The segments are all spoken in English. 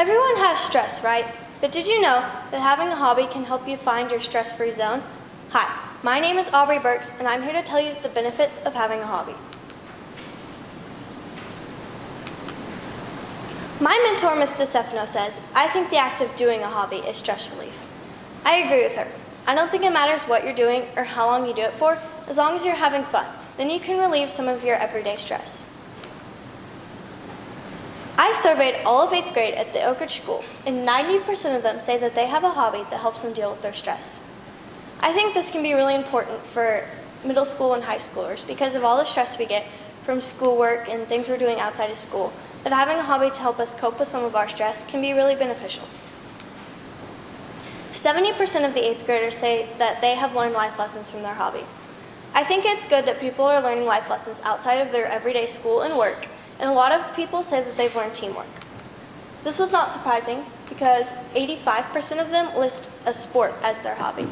Everyone has stress, right? But did you know that having a hobby can help you find your stress-free zone? Hi, my name is Aubrey Burks, and I'm here to tell you the benefits of having a hobby. My mentor, Ms. DeStefano, says, I think the act of doing a hobby is stress relief. I agree with her. I don't think it matters what you're doing or how long you do it for, as long as you're having fun. Then you can relieve some of your everyday stress. I surveyed all of 8th grade at the Oak Ridge School, and 90% of them say that they have a hobby that helps them deal with their stress. I think this can be really important for middle school and high schoolers because of all the stress we get from schoolwork and things we're doing outside of school, that having a hobby to help us cope with some of our stress can be really beneficial. 70% of the 8th graders say that they have learned life lessons from their hobby. I think it's good that people are learning life lessons outside of their everyday school and work, and a lot of people say that they've learned teamwork. This was not surprising because 85% of them list a sport as their hobby.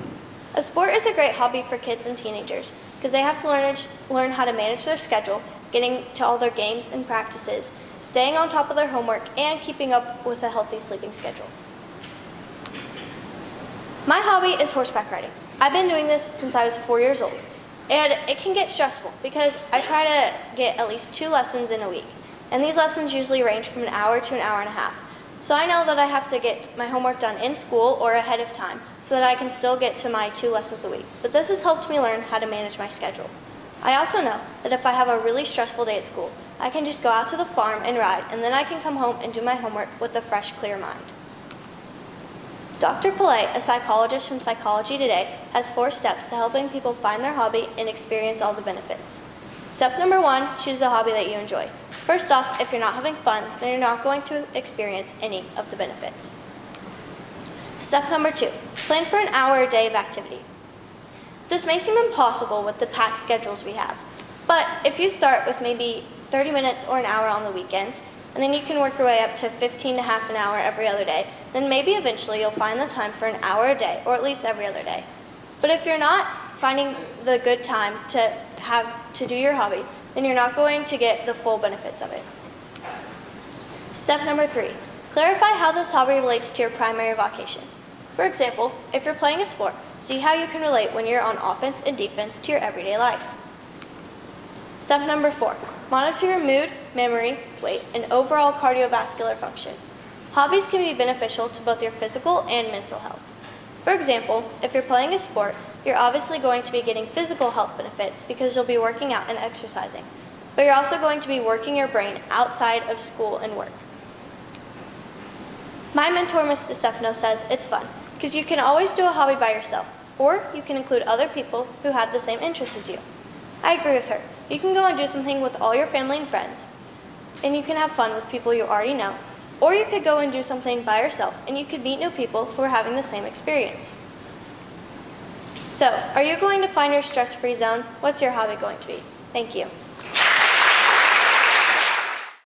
A sport is a great hobby for kids and teenagers because they have to learn how to manage their schedule, getting to all their games and practices, staying on top of their homework, and keeping up with a healthy sleeping schedule. My hobby is horseback riding. I've been doing this since I was 4 years old. And it can get stressful because I try to get at least 2 lessons in a week. And these lessons usually range from an hour to an hour and a half. So I know that I have to get my homework done in school or ahead of time so that I can still get to my 2 lessons a week. But this has helped me learn how to manage my schedule. I also know that if I have a really stressful day at school, I can just go out to the farm and ride, and then I can come home and do my homework with a fresh, clear mind. Dr. Pillay, a psychologist from Psychology Today, has 4 steps to helping people find their hobby and experience all the benefits. Step number 1, choose a hobby that you enjoy. First off, if you're not having fun, then you're not going to experience any of the benefits. Step number 2, plan for an hour a day of activity. This may seem impossible with the packed schedules we have, but if you start with maybe 30 minutes or an hour on the weekends, and then you can work your way up to 15 to half an hour every other day, then maybe eventually you'll find the time for an hour a day, or at least every other day. But if you're not finding the good time to do your hobby, then you're not going to get the full benefits of it. Step number 3, clarify how this hobby relates to your primary vocation. For example, if you're playing a sport, see how you can relate when you're on offense and defense to your everyday life. Step number 4, monitor your mood, memory, weight, and overall cardiovascular function. Hobbies can be beneficial to both your physical and mental health. For example, if you're playing a sport, you're obviously going to be getting physical health benefits because you'll be working out and exercising, but you're also going to be working your brain outside of school and work. My mentor, Ms. DeStefano, says it's fun because you can always do a hobby by yourself, or you can include other people who have the same interests as you. I agree with her. You can go and do something with all your family and friends, and you can have fun with people you already know, or you could go and do something by yourself, and you could meet new people who are having the same experience. So, are you going to find your stress-free zone? What's your hobby going to be? Thank you.